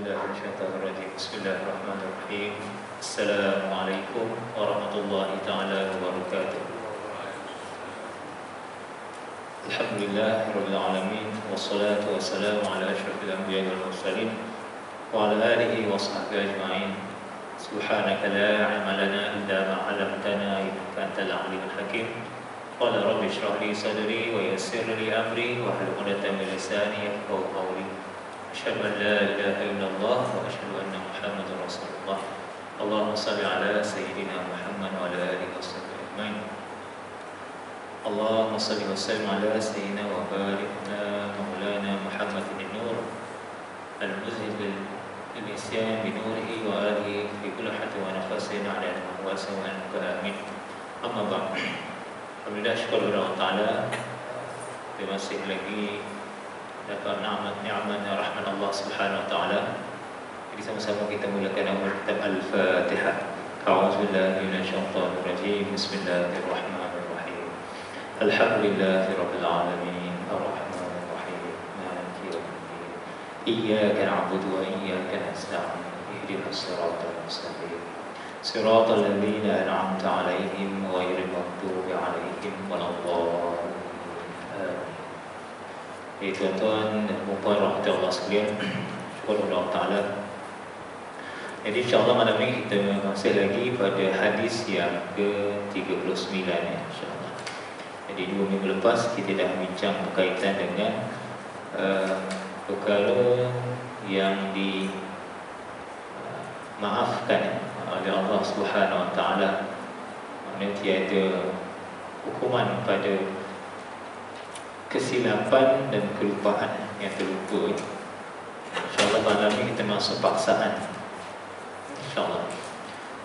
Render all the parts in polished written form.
بالله من الشيطان الرجيم. بسم الله الرحمن الرحيم. السلام عليكم ورحمة الله تعالى وبركاته. الحمد لله رب العالمين، والصلاة والسلام على أشرف الأنبياء والمرسلين وعلى آله وصحبه أجمعين. سبحانك لا علم لنا إلا ما علمتنا إنك أنت العليم الحكيم. قال رب اشرح لي صدري ويسر لي أمري واحلل عقدة من لساني يفقهوا قولي. أشهد أن لا إله إلا الله وأشهد أن محمدا رسول الله. اللهم صل على سيدنا محمد وعلى آله وصحبه أجمعين. اللهم صل وسلم على سيدنا وبارك على مولانا محمد النور المذهب للإسيان بنوره وآله في كل حد ونفس على الأحواس وأنك آمين. أما بعد. Alhamdulillah, syukur kepada Allah Ta'ala, kita masih lagi dapat nikmat rahmat Allah Subhanahu Wa Ta'ala. Jadi sama-sama kita mulakan awal kitab Al-Fatihah. A'udzubillahi minasyaitonir rajim. Bismillahirrahmanirrahim. Alhamdulillahi rabbil alamin, arrahmanir rahim, maliki yaumiddin. Iyyaka na'budu wa iyyaka nasta'in. Ihdinas siratal mustaqim. Siratal ladzina an'amta 'alaihim ghairil maghdubi 'alaihim waladdallin. Tuan-tuan dan puan rahmat Allah sekalian, syukur Allah Ta'ala. Jadi insyaAllah malam ini kita masih lagi pada hadis yang ke-39 insyaAllah. Jadi 2 minggu lepas kita dah bincang berkaitan dengan perkara yang dimaafkan oleh Allah Subhanahu Wa Ta'ala. Maksudnya tiada hukuman pada kesilapan dan kelupaan yang terlupa. InsyaAllah malam ini kita masuk paksaan. InsyaAllah.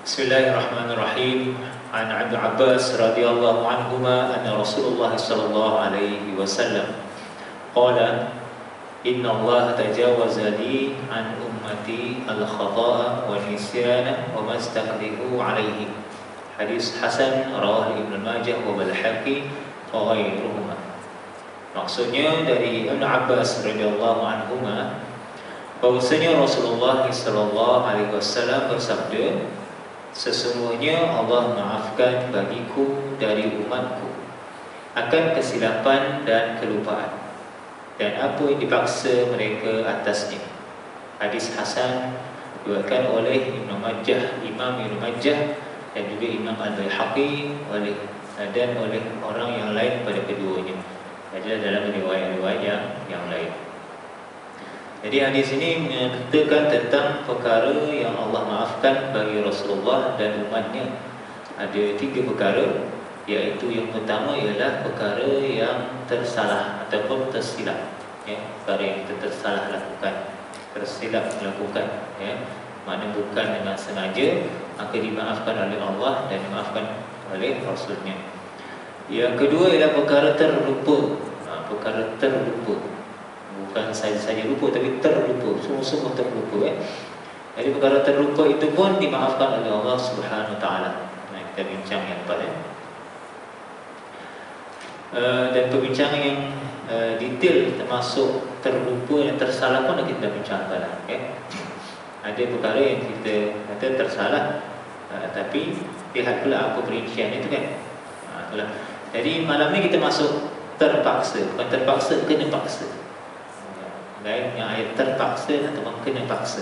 Bismillahirrahmanirrahim. An Ibnu Abbas radhiyallahu anhuma anna Rasulullah sallallahu alaihi wasallam qala inna Allah tajawaza li an ummati al-khata'a wa nisyana wa mastakrihu alaihi. Hadis hasan rawahu Ibnu Majah wa Al-Hakim wa ghairuhuma. Maksudnya dari Ibnu Abbas radhiyallahu anhuma bahwasanya Rasulullah sallallahu alaihi wasallam bersabda, sesungguhnya Allah maafkan bagiku dari umatku akan kesilapan dan kelupaan dan apa yang dipaksa mereka atasnya. Hadis hasan diriwayatkan oleh Imam Ibnu Majah dan juga Imam Al-Baihaqi dan oleh orang yang lain pada keduanya. Adalah dalam riwayat-riwayat yang lain. Jadi hadis ini menceritakan tentang perkara yang Allah maafkan bagi Rasulullah dan umatnya. Ada 3 perkara, iaitu yang pertama ialah perkara yang tersalah ataupun tersilap, ya, perkara yang kita tersalah lakukan, tersilap melakukan, ya, makna bukan dengan sengaja, maka dimaafkan oleh Allah dan dimaafkan oleh Rasulnya. Yang kedua ialah perkara terlupa. Perkara terlupa, bukan saja lupa, tapi terlupa, semua terlupa, Jadi perkara terlupa itu pun dimaafkan oleh Allah Subhanahu Wa Ta'ala. Kita bincang yang lepas, dan perbincangan yang detail termasuk terlupa dan tersalah pun kita bincang pada, Ada perkara yang kita kata tersalah, tapi lihat pula apa perincian itu, itulah. Jadi malam ni kita masuk terpaksa, bukan terpaksa, kena paksa. Lain yang ayat terpaksa atau kena paksa.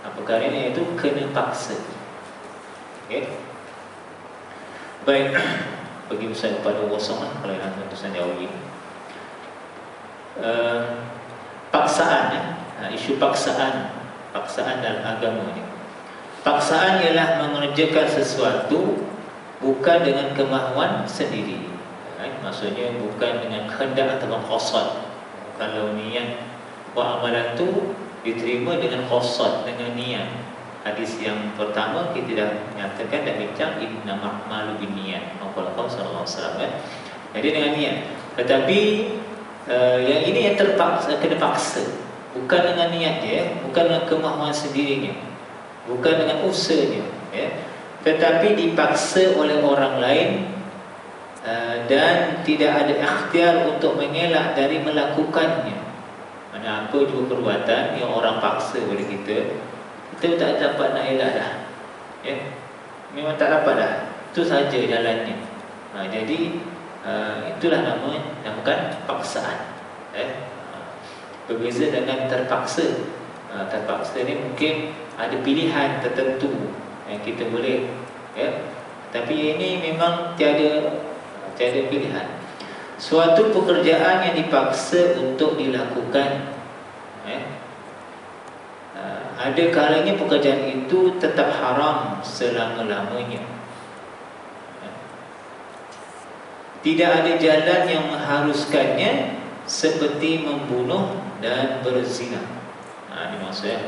Perkara ini iaitu kena paksa. Baik, bagi Ustaz pada kosong kalau yang nak tulisan Jawi. Paksaan, isu paksaan dalam agama ni. Paksaan ialah mengerjakan sesuatu bukan dengan kemahuan sendiri. Maksudnya bukan dengan kehendak atau qasad. Kalau niat buat amalan tu diterima dengan qasad, dengan niat. Hadis yang pertama kita dah nyatakan dan bincang innamal a'malu binniyat. Rasulullah sallallahu alaihi wasallam. Jadi dengan niat. Tetapi yang ini yang terpaksa, kena paksa. Bukan dengan niat dia, bukan dengan kemahuan sendirinya, bukan dengan usahanya, tetapi dipaksa oleh orang lain. Dan tidak ada ikhtiar untuk mengelak dari melakukannya. Mana apa juga perbuatan yang orang paksa pada kita, kita tak dapat nak elak dah. Ya, memang tak dapat dah. Itu saja jalannya. Jadi itulah namakan paksaan. Berbeza dengan terpaksa. Terpaksa ni mungkin ada pilihan tertentu yang kita boleh, tapi ini memang tiada pilihan. Suatu pekerjaan yang dipaksa untuk dilakukan, ada kalanya pekerjaan itu tetap haram selama-lamanya. Tidak ada jalan yang mengharuskannya, seperti membunuh dan berzina. Ini maksudnya,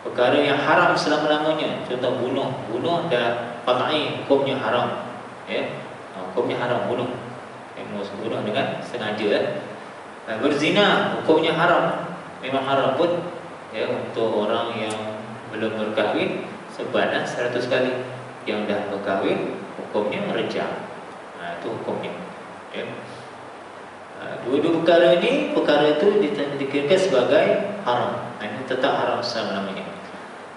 perkara yang haram selama-lamanya. Contoh bunuh dah qat'i, hukumnya haram. Hukumnya haram bunuh. Bunuh dengan sengaja. Berzina hukumnya haram. Memang haram pun untuk orang yang belum berkahwin sebanyak 100 kali. Yang dah berkahwin hukumnya rejam. Itu hukumnya. Dua-dua perkara ini, perkara itu dikirakan sebagai haram. Ini tetap haram selama-lamanya.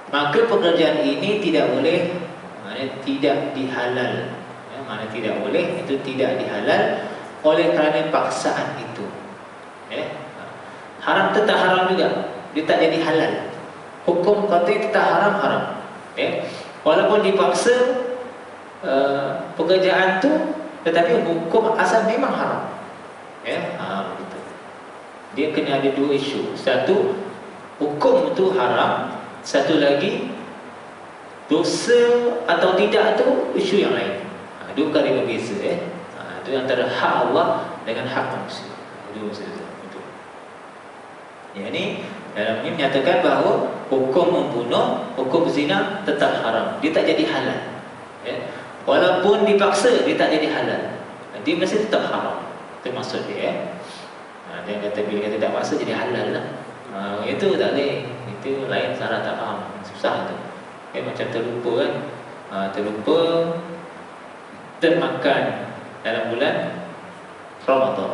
Maka pekerjaan ini tidak boleh, tidak dihalal. Mana tidak boleh, itu tidak dihalal oleh kerana paksaan itu. Haram tetap haram juga, dia tak jadi halal. Hukum kata tetap haram. Walaupun dipaksa pekerjaan tu, tetapi hukum asal memang haram. Begitu. Dia kena ada dua isu. Satu, hukum itu haram. Satu lagi, dosa atau tidak tu isu yang lain. Dua kali berbeza. Itu antara hak Allah dengan hak manusia. Dua berbeza. Ini dalam ini menyatakan bahawa hukum membunuh, hukum zina tetap haram. Dia tak jadi halal. Walaupun dipaksa, dia tak jadi halal. Dia mesti tetap haram. Itu maksud dia. Dia kata bila kata tak paksa jadi halal lah. Itu tak boleh. Itu lain cara tak faham. Susah tu. Macam terlupa kan. Terlupa termakan dalam bulan Ramadan.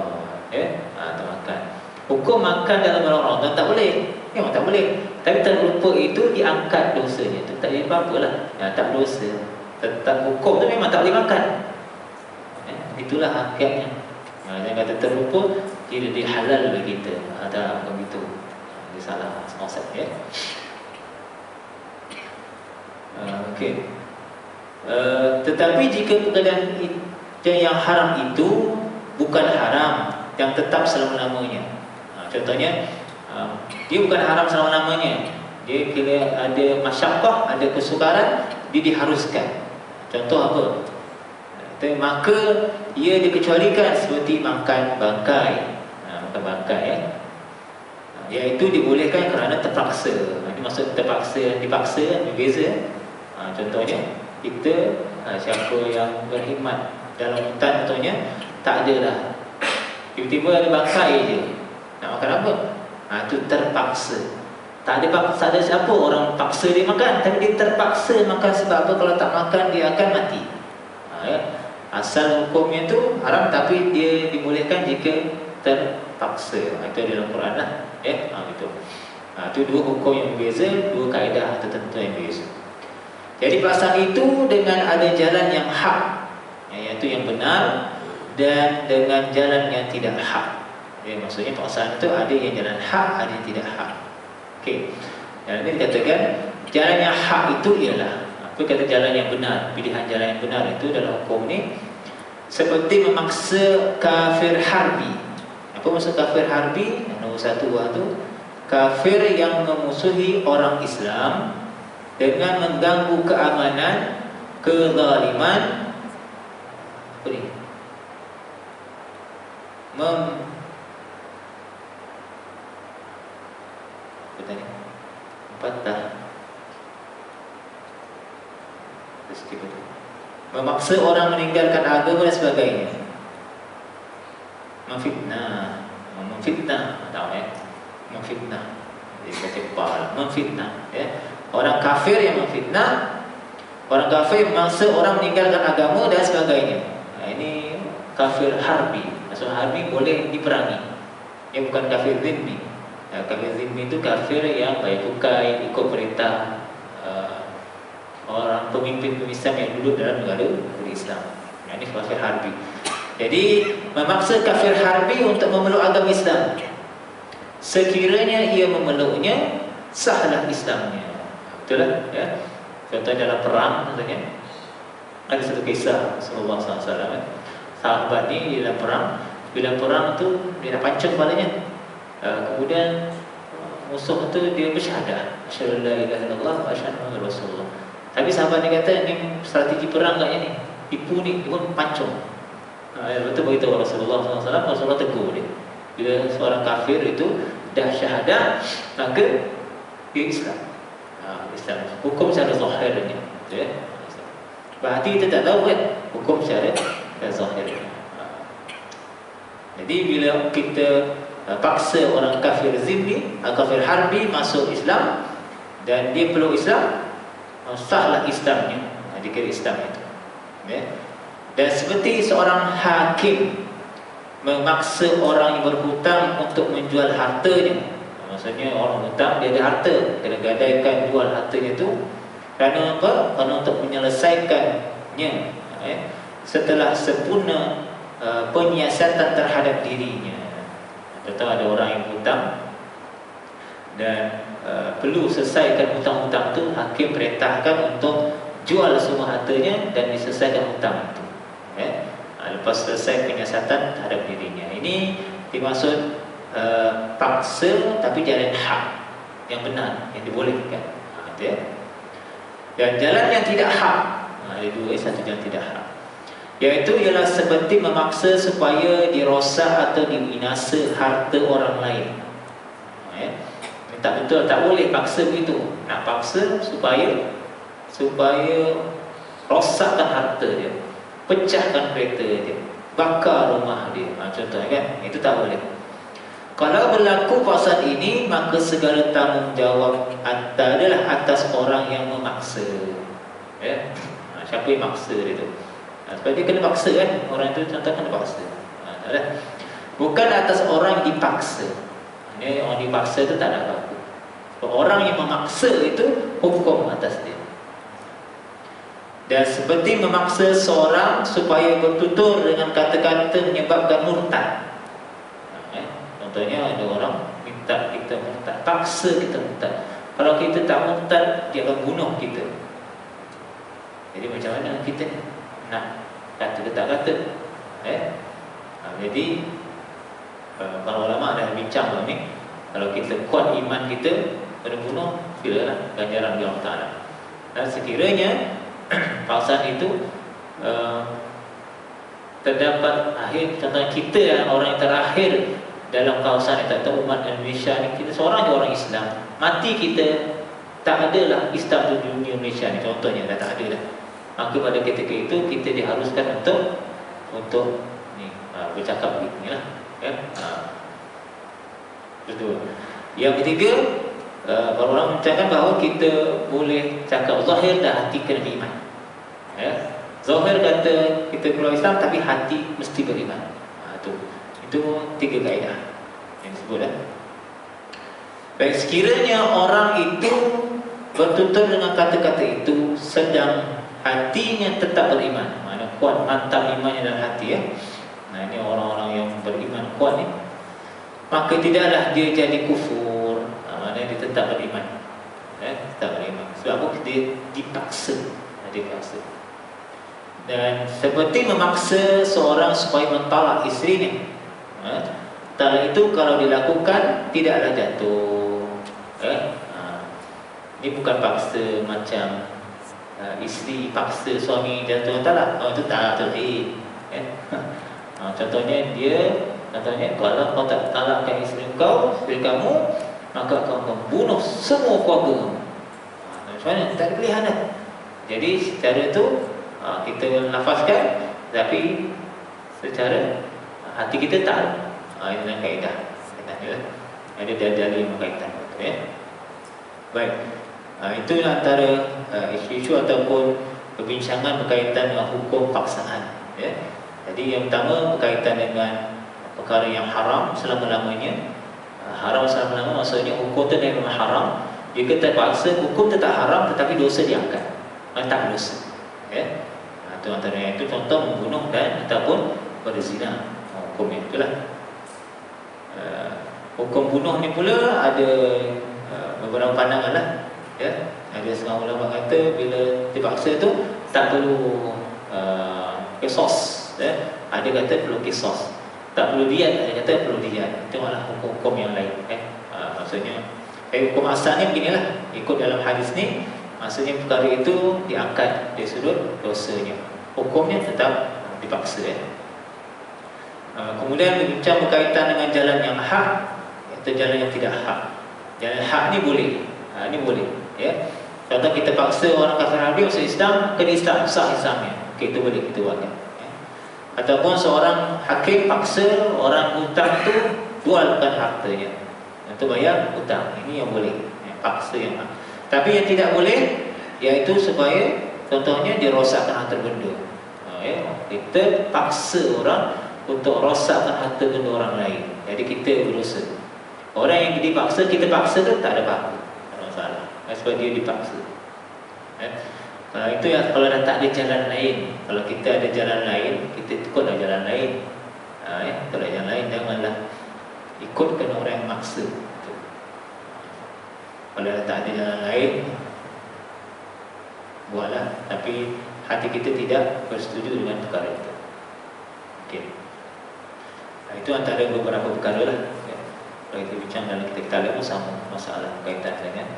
Termakan. Hukum makan dalam bulan Ramadan tak boleh. Memang tak boleh. Tapi terlupa itu diangkat dosanya. Itu tak jadi apa-apa lah. Tak berdosa. Tetap hukum tu memang tak boleh makan. Itulah hakikatnya. Yang kata terlupa, dia halal bagi kita. Ada begitu. Dia salah konsep. Okey. Tetapi jika pekerjaan yang haram itu bukan haram yang tetap selama-lamanya. Contohnya, dia bukan haram selama-lamanya. Dia kira ada masyaqqah, ada kesukaran, dia diharuskan. Contoh apa? Maka ia dikecualikan seperti makan bangkai. Makan bangkai iaitu dibolehkan kerana terpaksa. Ini maksud terpaksa dan dipaksa berbeza. Contohnya kita siapa yang berkhidmat dalam hutan contohnya, tak ada lah, tiba-tiba ada bangkai je, nak makan apa? Itu terpaksa. Tak ada siapa orang paksa dia makan, tapi dia terpaksa makan. Sebab apa? Kalau tak makan dia akan mati. Asal hukumnya tu haram, tapi dia dibolehkan jika terpaksa. Itu dalam Quran lah. Itu dua hukum yang berbeza, dua kaedah tertentu yang berbeza. Jadi pelaksanaan itu dengan ada jalan yang hak, iaitu yang benar, dan dengan jalan yang tidak hak. Maksudnya pelaksanaan itu ada yang jalan hak, ada yang tidak hak. Okey. Dan ini dikatakan jalan yang hak itu ialah apa kata jalan yang benar, pilihan jalan yang benar itu dalam hukum ni seperti memaksa kafir harbi. Apa maksud kafir harbi? Nombor satu tu kafir yang memusuhi orang Islam dengan mengganggu keamanan, kezaliman, apa ni? Memaksa orang meninggalkan agama dan sebagainya. Memfitnah. Dia kata memfitnah. Orang kafir yang memfitnah, orang kafir memaksa orang meninggalkan agama dan sebagainya. Ini kafir harbi. Maksud harbi boleh diperangi. Bukan kafir zimmi. Kafir zimmi itu kafir yang baik tukai, ikut perintah orang pemimpin Islam yang duduk dalam negara Islam. Ini kafir harbi. Jadi memaksa kafir harbi untuk memeluk agama Islam. Sekiranya ia memeluknya, sahlah Islamnya. Betul lah, ya. Contohnya dalam perang, contohnya ada satu kisah Rasulullah SAW. Sahabat ni dalam perang, bila perang tu dia dah pancung kepalanya. Kemudian musuh tu dia bersyahadah, asyhadu an la ilaha illallah wa asyhadu anna rasulullah. Tapi sahabat ni kata ni strategi perang katnya ni. Tipu ni, dia pun pancung. Lepas tu beritahu Rasulullah SAW, Rasulullah tegur dia. Bila seorang kafir itu dah syahadah, maka dia Islam. Islam. Hukum secara zahirnya, ya. Berarti kita tak tahu kan hukum secara zahirnya. Jadi bila kita paksa orang kafir zimmi, kafir harbi masuk Islam dan dia peluk Islam, sahlah Islamnya. Dikira Islam itu, ya. Dan seperti seorang hakim memaksa orang yang berhutang untuk menjual hartanya. Maksudnya orang hutang dia ada harta, kena gadaikan jual hartanya itu. Kerana apa? Kerana untuk menyelesaikannya, setelah sempurna penyiasatan terhadap dirinya. Contoh ada orang yang hutang dan perlu selesaikan hutang-hutang itu, hakim perintahkan untuk jual semua hartanya dan diselesaikan hutang itu. Lepas selesai penyiasatan terhadap dirinya. Ini dimaksud paksa tapi jalan hak yang benar, yang dibolehkan. Ya. Dan jalan yang tidak hak, ada dua, satu jalan tidak hak, iaitu ialah seperti memaksa supaya dirosak atau dibinasa harta orang lain. Tak betul, tak boleh paksa begitu. Nak paksa supaya rosakkan harta dia, pecahkan kereta dia, bakar rumah dia. Contohnya kan, itu tak boleh. Kalau berlaku pasal ini, maka segala tanggungjawab adalah atas orang yang memaksa. Ya? Siapa yang maksa dia tu? Sebab dia kena paksa kan, orang itu contoh kena paksa. Bukan atas orang yang dipaksa. Ini orang dipaksa itu tak ada apa-apa. Orang yang memaksa itu hukum atas dia. Dan seperti memaksa seorang supaya bertutur dengan kata-kata menyebabkan murtad. Contohnya ada orang minta kita murtad, paksa kita murtad. Kalau kita tak murtad, dia akan bunuh kita. Jadi macam mana kita nak kata ke tak kata? Jadi para ulama dah bincang dalam ni. Kalau kita kuat iman kita, kena bunuh, silalah ganjaran Allah Ta'ala. Dan sekiranya paksaan itu terdapat akhir, contohnya kita orang yang terakhir dalam kawasan yang tak tahu umat Indonesia ni, kita seorang je orang Islam, mati kita tak adalah Islam di dunia Malaysia ni, contohnya dah tak ada dah. Maka pada ketika itu kita diharuskan untuk ni bercakap begini lah, ya. Betul. Yang ketiga, para orang mencakap bahawa kita boleh cakap zahir dan hati kena beriman. Ya. Zahir kata kita keluar Islam, tapi hati mesti beriman. Itu tiga kaedah yang disebut. Baik, sekiranya orang itu bertutur dengan kata-kata itu sedang hatinya tetap beriman, maknanya kuat, mantap imannya dalam hati, ya. Nah, ini orang-orang yang beriman kuat ni, maka tidaklah dia jadi kufur. Maknanya dia tetap beriman, tetap beriman. Sebab apa? Dia dipaksa. Dan seperti memaksa seorang supaya mentalak isterinya. Talak itu kalau dilakukan tidaklah jatuh. Ini bukan paksa macam isteri paksa suami jatuh talak. Itu tak terhib. Contohnya kalau kau tak talakkan isteri kamu, maka kau membunuh semua keluarga kamu. Macam mana? Tak ada pilihan dah. Jadi secara itu kita lafazkan, tapi secara hati kita tak. Ini adalah kaedah. Ada dalil berkaitan. Baik. Itulah antara isu-isu ataupun perbincangan berkaitan dengan hukum paksaan. Jadi yang pertama berkaitan dengan perkara yang haram selama-lamanya, Haram selama-lama maksudnya hukum tu memang haram. Jika terpaksa, hukum tetap haram tetapi dosa diangkat, tak dosa. Ya. Itu antara itu contoh membunuh dan ataupun berzina. Hukumnya itulah. Hukum bunuh ni pula ada beberapa pandangan lah. Ya. Ada setengah ulama kata bila terpaksa tu tak perlu kisos. Ya. Ada kata perlu kisos. Tak perlu diat, ada kata perlu diat. Itu malah hukum-hukum yang lain. Maksudnya hukum asalnya beginilah. Ikut dalam hadis ni, maksudnya perkara itu diangkat dari sudut dosanya. Hukumnya tetap dipaksa. Kemudian berbincang berkaitan dengan jalan yang hak atau jalan yang tidak hak. Jalan hak ni boleh. Ni boleh. Ya. Contoh kita paksa orang kafir Arabi masuk Islam, kena Islam, sah Islamnya. Okey, itu boleh kita buat. Ataupun seorang hakim paksa orang hutang tu jualkan hartanya untuk bayar hutang. Ini yang boleh. Paksa yang hak. Tapi yang tidak boleh iaitu supaya contohnya dia rosakkan harta benda. Kita paksa orang untuk rosakkan harta benda orang lain. Jadi kita berdosa. Orang yang dipaksa, kita paksa tu tak ada apa-apa. Tak ada masalah. Sebab dia dipaksa. Itu yang kalau dah tak ada jalan lain. Kalau kita ada jalan lain, kita ikutlah jalan lain. Kalau jalan lain, janganlah ikutkan orang yang maksa. Kalau dah tak ada jalan lain, buatlah. Tapi hati kita tidak bersetuju dengan perkara itu. Okey. Itu antara beberapa perkara lah. Kalau kita bincang dalam kita lihat sama masalah kaitan dengan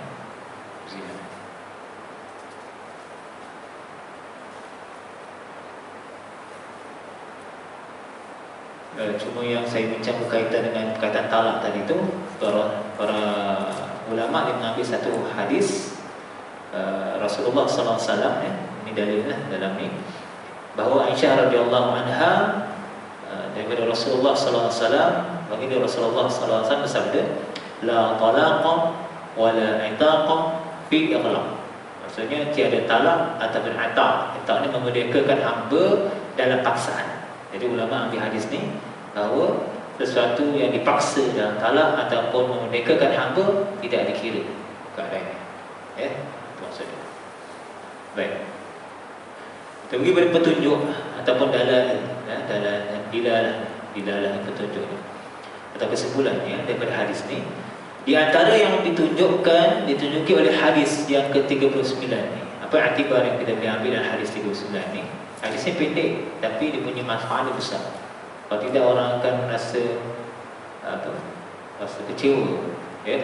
zina. Cuma yang saya bincang berkaitan dengan perkataan talak tadi itu, para ulama dia mengambil satu hadis Rasulullah SAW, ini dalilnya dalam ni, bahawa Aisyah radhiyallahu anha daripada Rasulullah SAW, baginda Rasulullah SAW bersabda, la talaqa wa la itaqa fi ighlaq. Maksudnya tiada talak ataupun ataq. Ataq ni memerdekakan hamba dalam paksaan. Jadi ulama ambil hadis ni bahawa sesuatu yang dipaksa dalam talak ataupun memerdekakan hamba tidak dikira keadaannya. Ya, itu maksudnya. Baik. Kita pergi pada petunjuk ataupun dalil, dilalah petunjuk ni atau kesimpulannya daripada hadis ni. Di antara yang ditunjuki oleh hadis yang ke-39 ni, apa iktibar yang kita boleh ambil dalam hadis 39 ni? Hadis ni pendek tapi dia punya manfaat besar. Kalau tidak orang akan rasa kecewa, ya.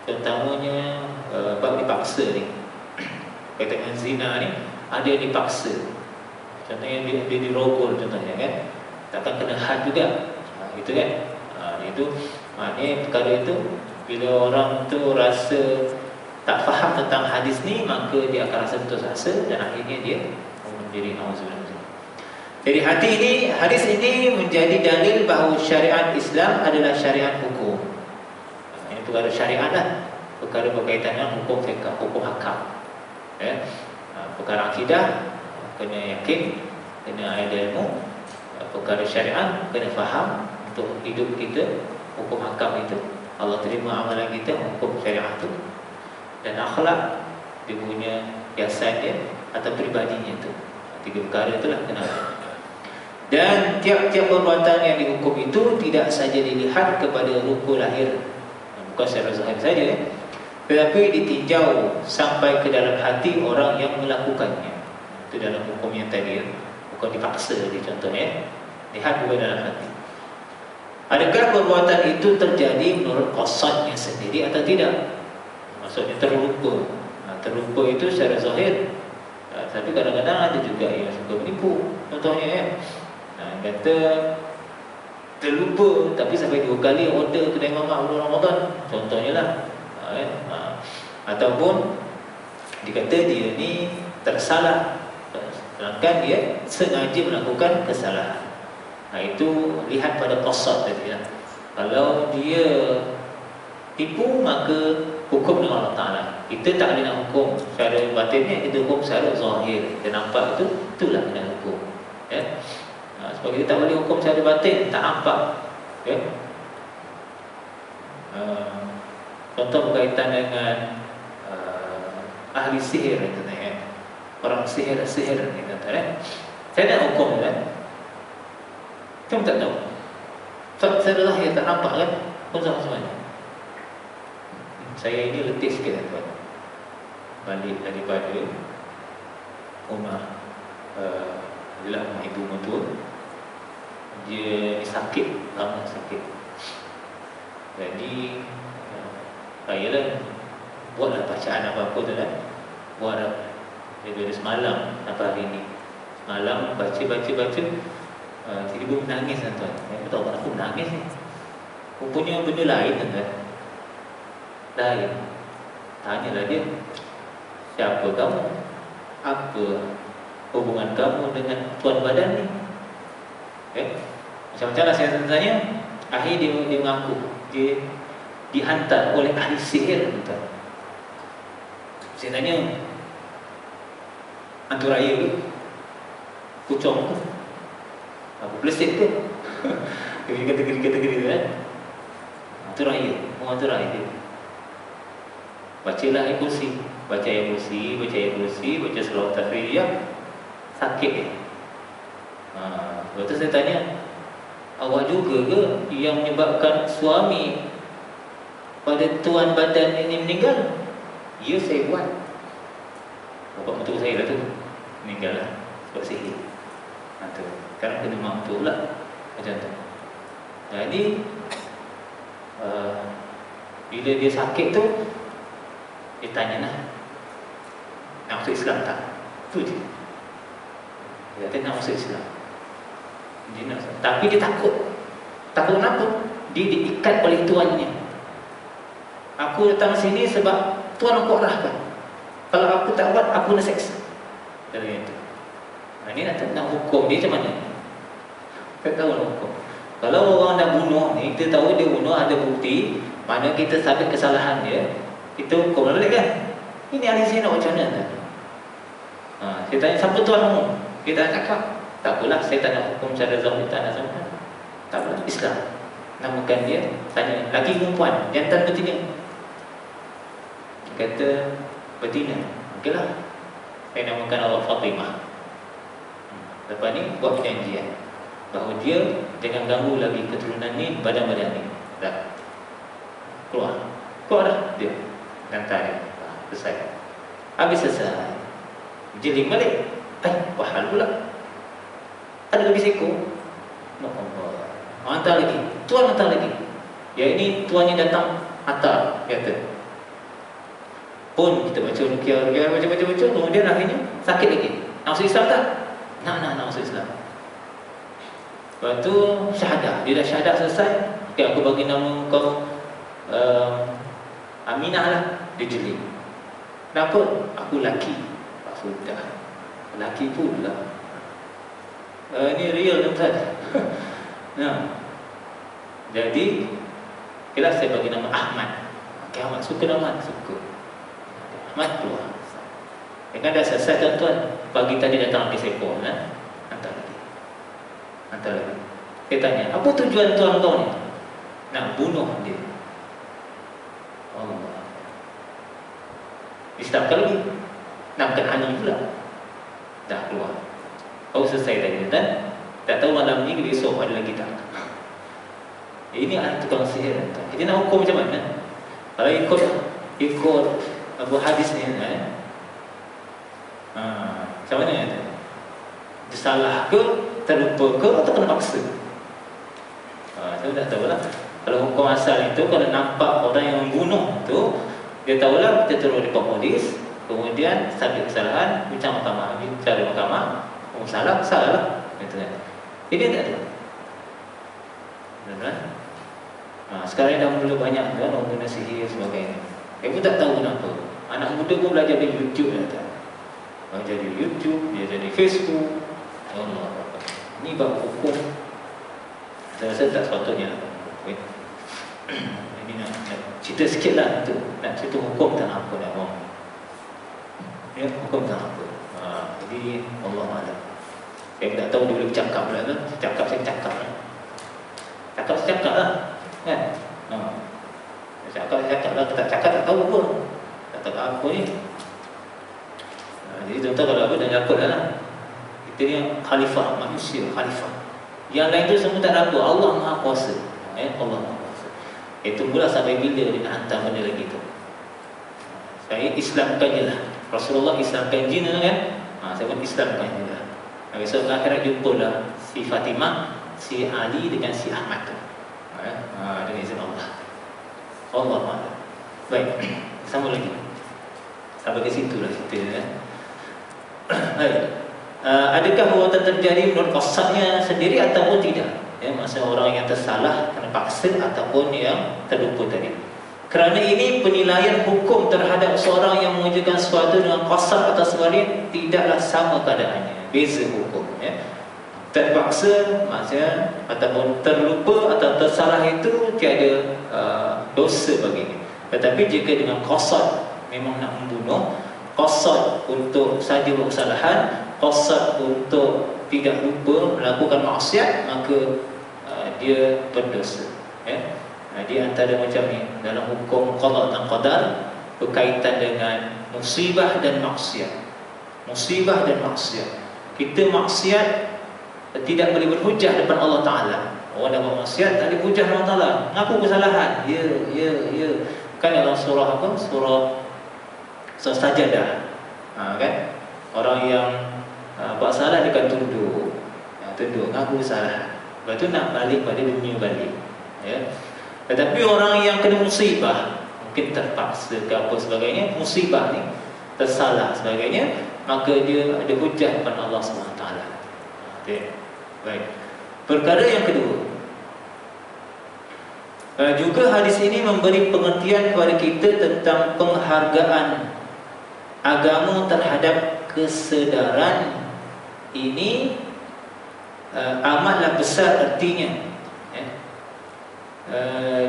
Terutamanya bab dipaksa ni. Kaitan zina ni ada yang dipaksa. Contohnya dia dirogol contohnya kan. Takkan kena had juga. Itu kan. Itu maknanya perkara itu bila orang tu rasa tak faham tentang hadis ni, maka dia akan rasa putus asa dan akhirnya dia menjadi nauzubillah. Jadi hadis ini menjadi dalil bahawa syariat Islam adalah syariat hukum. Ini perkara syariat lah. Perkara berkaitan dengan hukum fiqh, hukum hakam. Ya. Perkara akidah kena yakin, kena ada ilmu. Perkara syariat kena faham untuk hidup kita, hukum hakam itu. Allah terima amalan kita, hukum syariat itu. Dan akhlak dia punya kiasan dia atau peribadinya itu. Tiga perkara itulah kena. Dan tiap-tiap perbuatan yang dihukum itu tidak saja dilihat kepada rupa lahir, bukan secara zahir saja, tetapi ditinjau sampai ke dalam hati orang yang melakukannya. Itu dalam hukum yang tadi, bukan dipaksa. Contohnya, lihat juga dalam hati. Adakah perbuatan itu terjadi menurut qasadnya sendiri atau tidak? Maksudnya terlupa. Terlupa itu secara zahir, tapi kadang-kadang ada juga yang suka menipu. Contohnya ya, kata terlupa tapi sampai 2 kali order kedai mamak bulan Ramadan. Contohnya lah. Ataupun dikata dia ni tersalah, sedangkan dia sengaja melakukan kesalahan. Itu lihat pada qasad tadi lah. Kalau dia tipu, maka hukum dengan Allah Ta'ala. Kita tak boleh nak hukum secara batinnya, kita hukum secara zahir. Kita nampak itu, itulah kena hukum. Ya. Sebab kita tak boleh hukum secara batin, tak nampak. Ya. Contoh berkaitan dengan ahli sihir ya. Orang sihir ni kata saya nak hukum kan. Kamu tak tahu. Saya lahir tak nampak kan. Pun sama-sama. Saya ini letih sikit tuan. Balik daripada rumah rumah ibu mertua. Dia sakit, lama sakit. Jadi ayolah buatlah bacaan apa-apa tu kan. Buat daripada semalam sampai hari ni. Semalam baca. Tiba-tiba menangis tuan. Saya tahu kenapa aku menangis ni. Rupanya benda lain tuan. Lain. Tanyalah dia, siapa kamu? Apa hubungan kamu dengan tuan badan ni? Macam-macam lah saya tanya. Akhir dia mengaku dia dihantar oleh ahli sihir tuan. Saya tanya, hantu raya ke? Pucung ke? Apa plastik ke? Kategori-kategori tu kan. Hantu raya. Hantu raya dia. Bacalah ayat kursi. Baca ayat kursi, baca selawat tafriyah. Sakit dia. Lepas tu saya tanya, awak juga ke yang menyebabkan suami pada tuan badan ini meninggal? Ya, saya buat. Bapak mentua saya lah tu meninggal lah sebab sihir. Tu sekarang kena mak mentua pula. Macam tu. Jadi bila dia sakit tu, dia tanya lah, nak masuk Islam tak? Tu je. Dia kata nak masuk Islam. Dia nak, tapi dia takut. Takut kenapa? Dia diikat oleh tuannya. Aku datang sini sebab tuan aku arahkan. Kalau aku tak buat, aku nak seksa. Dari itu. Ini nak hukum dia macam mana? Tak tahu nak hukum. Kalau orang nak bunuh ni, kita tahu dia bunuh, ada bukti, mana kita sabit kesalahan dia, kita hukum balik kan? Ini ahli sihir nak macam mana? Saya tanya, siapa tuan kamu? Kita nak cakap, tak apalah, saya tak nak hukum cara zahir, tak nak zahir. Tak apalah, Islam. Namakan dia, tanya, laki perempuan, jantan betina. Kata, betina. Okeylah, saya namakan Allah Fatimah. Lepas ni, buat perjanjian bahawa dia jangan ganggu lagi keturunan ni, badan-badan ni. Dah. Keluar dah dia. Hantar dia. Selesai. Habis selesai. Jeling balik. Pahal pula. Ada lagi seekor. Allah. Hantar lagi. Tuan hantar lagi. Ya, ini tuannya datang hantar. Kata. Pun kita baca rukiah, baca. Kemudian akhirnya sakit lagi. Nak masuk Islam tak? Nak masuk Islam. Lepas tu syahadah. Dia dah syahadah selesai. Okay, aku bagi nama kau Aminah lah. Dia jeling. Kenapa? Aku laki. Sudah. Laki pula. Ini real tuan. Jadi kelas saya bagi nama Ahmad. Okay, Ahmad suka nama suka. Ahmad keluar. Dengan dah selesai tuan-tuan. Pagi tadi datang lagi seekor. Hantar lagi. Dia tanya, apa tujuan tuan kau ni? Nak bunuh dia. Allah. Islamkan lagi. Namkan Ali pula. Dah keluar. Kau selesai tadi dan tak tahu malam ni ke besok ada lagi tak. Ini ahli tukang sihir. Jadi nak hukum macam mana? Kalau ikut Abu hadis ni macam mana kata? Salah ke, terlupa ke, atau kena paksa? Saya dah tahu lah. Kalau hukum asal itu, kalau nampak orang yang membunuh tu, dia tahulah kita turun di polis, kemudian sabit kesalahan, bincang mahkamah, bicara mahkamah, salah lah. Ini tak ada. Benar-benar. Sekarang dah mula banyak kan orang guna sihir sebagainya. Saya pun tak tahu kenapa. Anak muda pun belajar dari YouTube kan. Belajar dari YouTube, dia jadi Facebook. Allah. Ini bab hukum. Saya rasa tak sepatutnya. Ini nak cerita sikit lah tu. Nak cerita hukum tak apa dah orang. Ya, hukum tak apa. Jadi Allah Alam. Saya tak tahu dia boleh bercakap pula kan. Saya cakap lah. Kan? Cakap lah, tak cakap tak tahu pun. Tak tahu apa ni. Jadi tuan-tuan kalau apa, dah nyakut lah. Kita ni khalifah, manusia khalifah. Yang lain tu semua tak ada apa. Allah Maha Kuasa. Allah Maha Kuasa. Tunggulah sampai bila dia nak hantar benda lagi tu. Saya Islamkan je lah. Rasulullah Islamkan jin kan. Saya pun Islamkan je lah. Besok akhirat jumpalah si Fatimah, si Ali dengan si Ahmad tu. Dengan izin Allah. Allah Maha. Baik, sama lagi. Sampai ke situ lah cerita. Baik. Adakah perbuatan terjadi menurut qasadnya sendiri ataupun tidak? Maksudnya orang yang tersalah kena paksa ataupun yang terlupa tadi. Kerana ini penilaian hukum terhadap seorang yang mengerjakan sesuatu dengan qasad atau sebagainya tidaklah sama keadaannya. Beza hukum. Terpaksa maksudnya ataupun terlupa atau tersalah itu tiada dosa baginya. Tetapi jika dengan qasad memang nak membunuh, qasad untuk saja kesalahan, qasad untuk tidak lupa melakukan maksiat, maka dia berdosa. Di antara macam ni dalam hukum qada dan qadar berkaitan dengan musibah dan maksiat. Musibah dan maksiat. Kita maksiat tidak boleh berhujah depan Allah Ta'ala. Orang dah buat maksiat tak boleh hujah depan Allah Ta'ala. Ngaku kesalahan. Ya. Kan dalam surah apa? Surah Sajadah. Kan? Orang yang buat salah dia akan tunduk. Tunduk, ngaku kesalahan. Lepas tu nak balik pada dunia balik. Tetapi orang yang kena musibah, mungkin terpaksa ke apa sebagainya, musibah ni tersalah sebagainya, maka dia ada hujah depan Allah SWT. Baik. Perkara yang kedua, juga hadis ini memberi pengertian kepada kita tentang penghargaan agama terhadap kesedaran. Ini amatlah besar artinya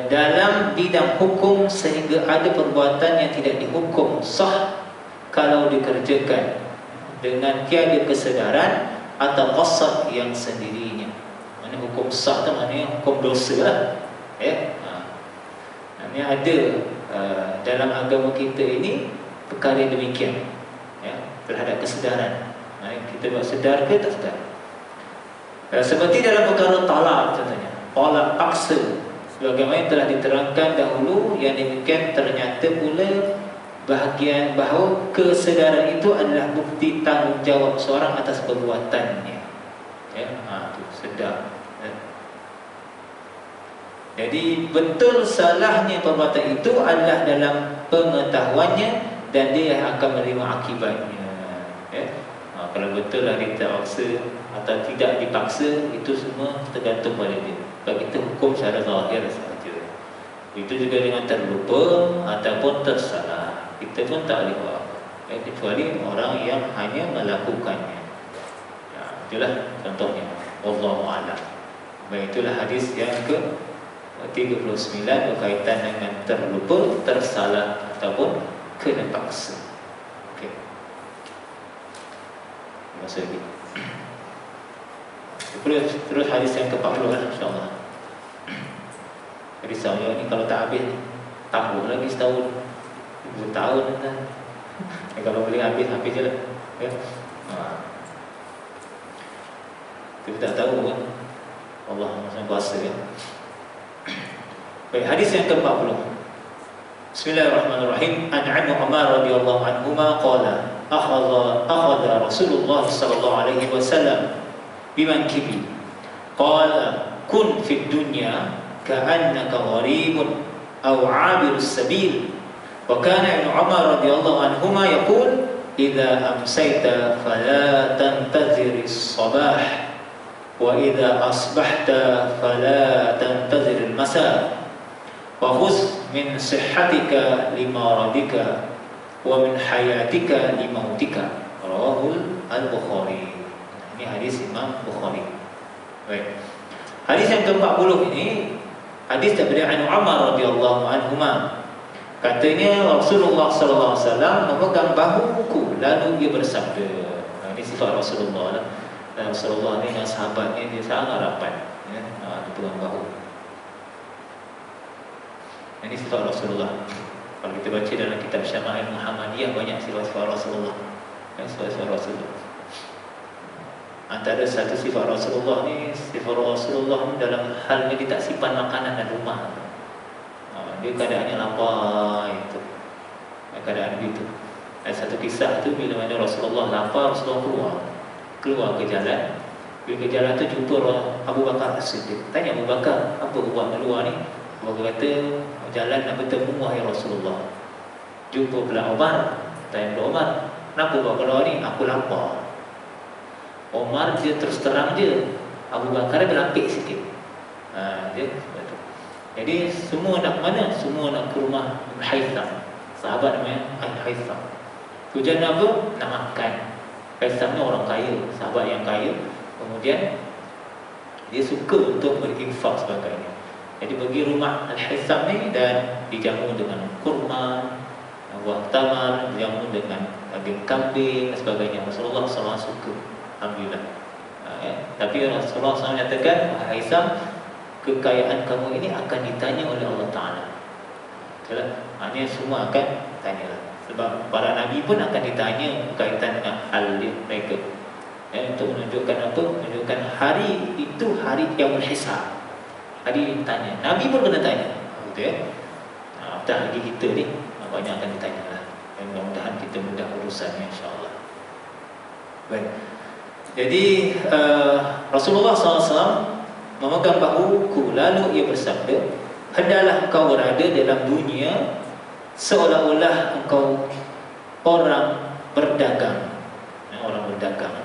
dalam bidang hukum, sehingga ada perbuatan yang tidak dihukum sah kalau dikerjakan dengan tiada kesedaran atau qasad yang sendirinya. Mana hukum sah tu maknanya hukum dosa lah. Maknanya ada dalam agama kita ini perkara demikian terhadap kesedaran. Kita buat sedar ke tak sedar. Seperti dalam perkara talak contohnya, talak paksa, sebagaimana telah diterangkan dahulu, yang demikian ternyata pula bahagian bahawa kesedaran itu adalah bukti tanggungjawab seorang atas perbuatannya. Itu sedar. Jadi betul salahnya perbuatan itu adalah dalam pengetahuannya dan dia akan menerima akibatnya. Kalau betul lah dia terpaksa atau tidak dipaksa, itu semua tergantung pada dia. Sebab kita hukum secara zahir sahaja. Itu juga dengan terlupa ataupun tersalah, kita pun tak boleh buat apa, kecuali orang yang hanya melakukannya. Itulah contohnya. Wallahu a'lam. Baik, itulah hadis yang ke-39 berkaitan dengan terlupa, tersalah ataupun kena paksa. Okey. Masuk lagi. Terus hadis yang ke-40 lah, insyaAllah. Hadis saya ni kalau tak habis, tambah lagi setahun, 2 tahun kan. Kalau boleh habis je lah. Kita tak tahu kan, Allah macam kuasa kan. Baik, hadis yang ke-40. Bismillahirrahmanirrahim. An Umar radhiyallahu anhuma qala akhadha Rasulullah sallallahu alaihi wasallam bimankibi qala kun fid dunya ka'annaka gharibun aw 'abirus sabil. Wa kana Ibnu Umar radhiyallahu anhuma yaqul idza amsayta fala tantaziris sabah wa idza asbahta fala tantaziril masa wa khudh min sihhatika limaradika wa min hayatika limautika. Rawahul Al-Bukhari. Ini hadis Imam Bukhari. Baik. Hadis yang ke-40 ini hadis daripada Umar radhiyallahu anhuma. Katanya Rasulullah sallallahu alaihi wasallam memegang bahuku lalu dia bersabda. Ini sifat Rasulullah lah. Dan Rasulullah ni dengan sahabatnya dia sangat rapat, dia pegang bahu. Ini sifat Rasulullah. Kalau kita baca dalam kitab Syama'il Muhammadiyah, banyak sifat-sifat Rasulullah. Sifat-sifat Rasulullah. Antara satu sifat Rasulullah ni, sifat Rasulullah dalam hal ni dia tak simpan makanan dalam rumah. Dia keadaannya lapar itu. Keadaan begitu. Ada satu kisah tu, bila mana Rasulullah lapar, Rasulullah keluar ke jalan. Bila ke jalan tu jumpa Abu Bakar As-Siddiq. Tanya Abu Bakar, apa buat keluar ni? Abu Bakar kata, jalan nak bertemu wahai Rasulullah. Jumpa pula Umar. Tanya pula Umar, kenapa buat keluar ni? Aku lapar. Umar dia terus terang je, Abu Bakar dia berlapik sikit. Dia betul. Jadi semua nak mana? Semua nak ke rumah Al-Haytham. Sahabat namanya Al-Haytham. Tujuan apa? Nak makan. Haytham ni orang kaya, sahabat yang kaya. Kemudian dia suka untuk berinfak sebagainya. Jadi pergi rumah Al-Haytham ni dan dijamu dengan kurma, buah tamar, dijamu dengan daging kambing dan sebagainya. Rasulullah SAW suka. Alhamdulillah. Tapi Rasulullah SAW nyatakan, wahai Haytham, kekayaan kamu ini akan ditanya oleh Allah Ta'ala. Betul? Ini semua akan tanya. Sebab para Nabi pun akan ditanya berkaitan dengan hal mereka. Untuk menunjukkan apa? Menunjukkan hari itu hari Yaumul Hisab. Hari ditanya. Nabi pun kena tanya. Betul ya? Apatah lagi kita ni, banyak akan ditanya lah. Mudah-mudahan kita mudah urusannya, insyaAllah. Baik. Jadi Rasulullah SAW memegang bahuku, lalu ia bersabda, hendaklah engkau berada dalam dunia seolah-olah engkau orang berdagang, orang berdagang,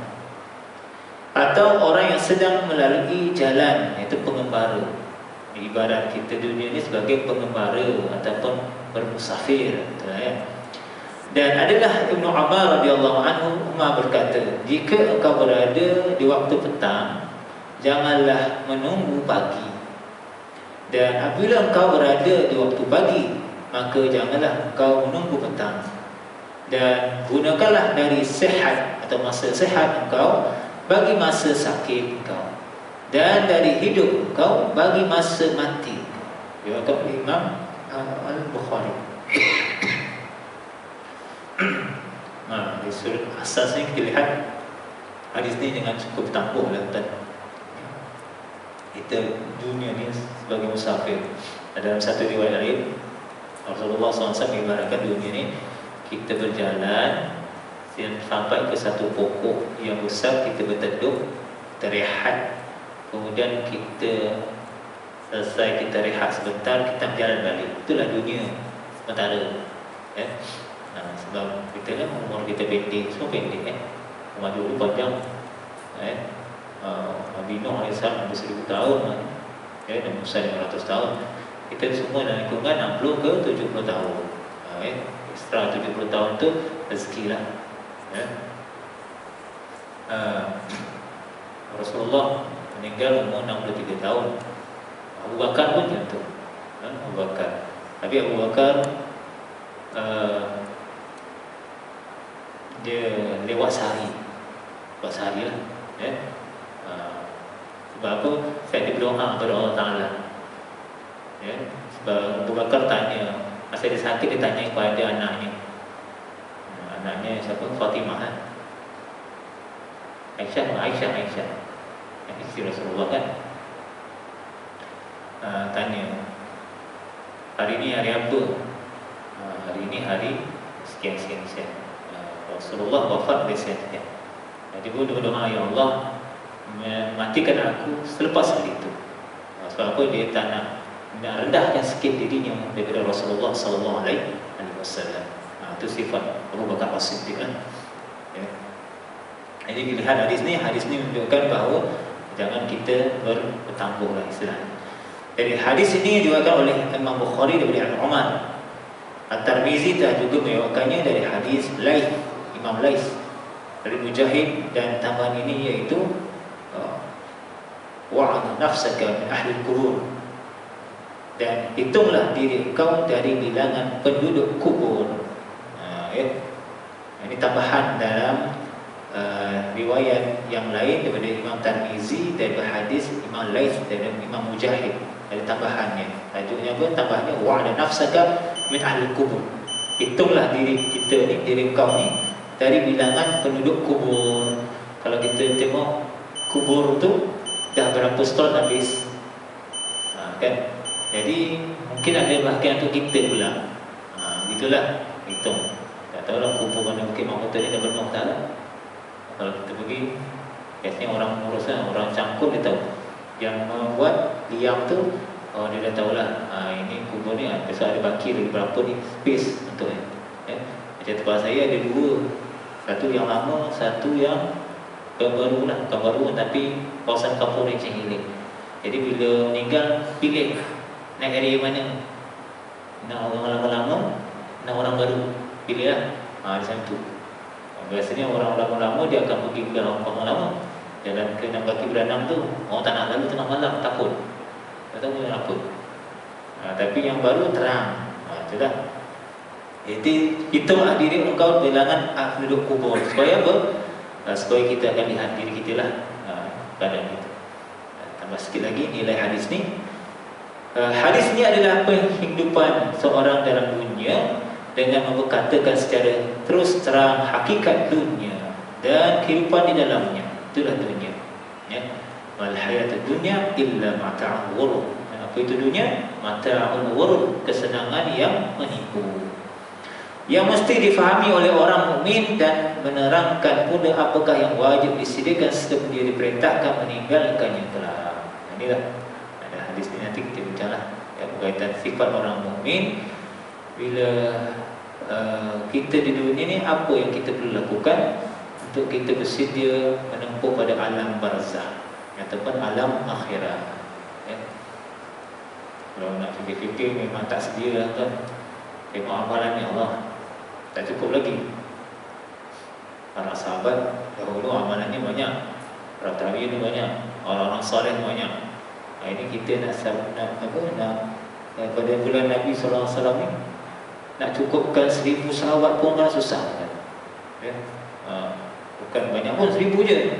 atau orang yang sedang melalui jalan, iaitu pengembara. Ibarat kita dunia ini sebagai pengembara ataupun bermusafir, betul ya? Dan adalah Ibnu Umar radhiyallahu anhu, Umar berkata, jika engkau berada di waktu petang, janganlah menunggu pagi. Dan apabila engkau berada di waktu pagi, maka janganlah engkau menunggu petang. Dan gunakanlah dari sehat atau masa sehat engkau bagi masa sakit engkau, dan dari hidup engkau bagi masa mati. Diriwayatkan oleh Imam Al-Bukhari. Di surah asas ni kita lihat hadis ni dengan cukup tampuh lah, kita dunia ni sebagai musafir. Dalam satu riwayat lain, Rasulullah SAW mengibaratkan dunia ni, kita berjalan sampai ke satu pokok yang besar, kita berteduh, kita rehat, kemudian kita selesai, kita rehat sebentar, kita berjalan balik. Itulah dunia sementara ya. Sebab kita kan umur kita pendek, semua pendek umur dulu panjang Nabi Nuh AS ada 1000 tahun dan Musa 500 tahun. Kita semua dalam lingkungan 60 ke 70 tahun. Setelah 70 tahun tu rezeki lah Rasulullah meninggal umur 63 tahun. Abu Bakar pun macam tu, Abu Bakar. Tapi Abu Bakar dia lewat sehari lah sebab apa? Saya berdoa kepada Allah Ta'ala sebab Abu Bakar tanya, masa dia sakit, dia tanya kepada anaknya siapa? Fatimah Aisyah isteri Rasulullah kan, tanya, hari ini hari apa? Hari ini hari sekian. Rasulullah wafat biasanya. Jadi dia berdoa, ya Allah, matikan aku selepas hari itu. Sebab apa? Dia tak nak rendahkan sikit dirinya daripada Rasulullah SAW. Itu sifat Abu Bakar As-Siddiq kan. Jadi dilihat hadis ni menunjukkan bahawa jangan kita bertambuh lah istilahnya. Jadi hadis ini diriwayatkan oleh Imam Bukhari daripada Umar. At-Tirmizi juga meriwayatkannya dari hadis Imam Laits dari Mujahid, dan tambahan ini iaitu wa'ad nafsaka min ahli kubur, dan hitunglah diri kau dari bilangan penduduk kubur. Ini tambahan dalam riwayat yang lain daripada Imam Tirmizi, daripada hadis Imam Laits dan Imam Mujahid. Ada tambahannya. Tajuknya apa? Tambahnya wa'ada nafsaka min ahli kubur. Hitunglah diri kita ni, diri kau ni dari bilangan penduduk kubur. Kalau kita tengok kubur tu dah berapa stol habis, kan? Jadi mungkin ada bahagian untuk kita pula. Gitulah, hitung. Tak tahulah kubur mana, mungkin mak kata ni dah penuh tak lah. Kalau kita pergi, biasanya orang urus lah, orang cangkul dia tahu. Yang membuat liang tu, dia dah tahulah, ini kubur ni besar, ada baki lagi berapa ni space untuk ni. Macam tempat saya ada dua, satu yang lama, satu yang baru lah, bukan baru tapi kawasan kampung Renceng Hilir. Jadi bila meninggal, pilih nak area mana, nak orang lama-lama, nak orang baru, pilih lah. Macam tu. Biasanya orang lama-lama dia akan pergi ke orang lama, jalan ke enam kaki beranam tu, orang tak nak lalu tengah malam, takut. Tak tahu kenapa. Tapi yang baru terang. Itulah. Jadi hitunglah diri engkau bilangan penduduk kubur. Supaya apa? Supaya kita akan lihat diri kita lah, badan kita. Tambah sikit lagi nilai hadis ni. Hadis ni adalah penghidupan seorang dalam dunia dengan memberkatakan secara terus terang hakikat dunia dan kehidupan di dalamnya. Itulah dunia. Ya. Wal hayatud dunya illa mata'ul ghurur. Apa itu dunia? Mata'ul ghurur, kesenangan yang menipu. Yang mesti difahami oleh orang mukmin dan menerangkan pula apakah yang wajib disediakan sebelum dia diperintahkan meninggalkannya kelak. Inilah ada hadis ini, nanti kita bincanglah ya, berkaitan sifat orang mukmin. Bila kita di dunia ni, apa yang kita perlu lakukan untuk kita bersedia menempuh pada alam barzakh ataupun alam akhirat ya. Kalau nak fikir-fikir memang tak sedia lah kan. Tengok amalan ni Allah tak cukup lagi. Para sahabat dahulu amalannya banyak, para tabi'in banyak, orang-orang soleh banyak. Ini kita nak pada bulan Nabi SAW ni nak cukupkan 1000 sahabat pun kan susah kan? Ya? Bukan banyak pun, 1000 je,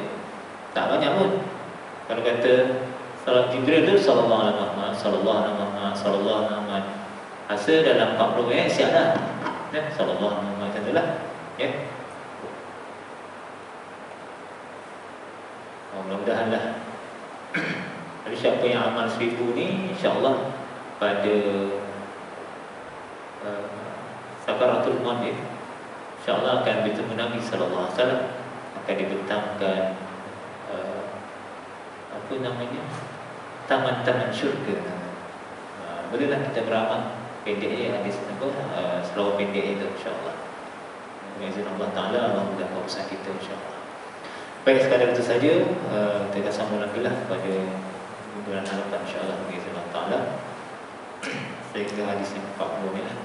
tak banyak pun. Kalau kata salat Jibril tu sallallahu alaihi wasallam, sallallahu alaihi wasallam, rasa dalam 40 ayat siap dah. Ya, sallallahu alaihi wasallam macam itulah. Ya. Mudah-mudahan lah. Jadi siapa yang amal 1000 ni, insya-Allah pada sakaratul maut ni, insya-Allah akan bertemu Nabi sallallahu alaihi wasallam, akan dibentangkan apa namanya, taman-taman syurga. Bolehlah kita beramal pendek je hadis apa, selawat pendek itu insya-Allah. Dengan izin Allah Taala, Allah mudahkan urusan kita insya-Allah. Baik, sekadar itu saja. Kita akan sambung lagi lah pada bulan hadapan insya-Allah dengan izin Allah Taala. Sehingga hadis yang 40 ni lah.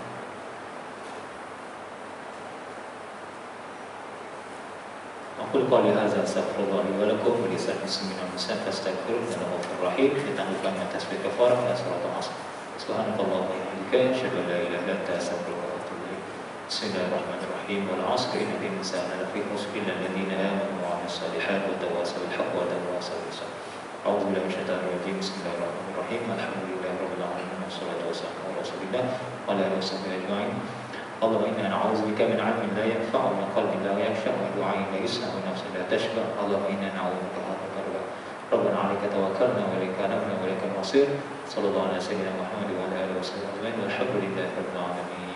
Aku qali hadza astaghfirullah li wa lakum wa lisal muslimin wa muslimat fastaghfiruhu innahu ghafurur rahim. Ditangguhkan atas kafarah dan salat asr. Subhanallah wa bihamdika asyhadu an la ilaha illa anta astaghfiruka wa atubu ilaik. Bismillahirrahmanirrahim. Wal 'asri innal insana lafi khusr illa alladziina aamanu wa 'amilus salihati wa tawassaw bil haqqi wa tawassaw bis sabr. A'udzu billahi minasyaitonir rajim. Bismillahirrahmanirrahim. Alhamdulillahirabbil alamin. Wassalatu wassalamu ala rasulillah wa ala alihi washabbihi ajma'in. Allahumma inna na'udzubika min 'ilmin la yanfa'u wa min qalbin la yakhsha wa du'ain la yusma'u wa nafsin la tashba'. Allahumma inna na'udzubika min al-ghurur. Rabbana 'alaika tawakkalna wa ilaika anabna wa ilaikal masir. Sallallahu alaihi wa sallam Muhammad wa ala alihi wa sahbihi ajma'in. Walhamdulillahi rabbil alamin.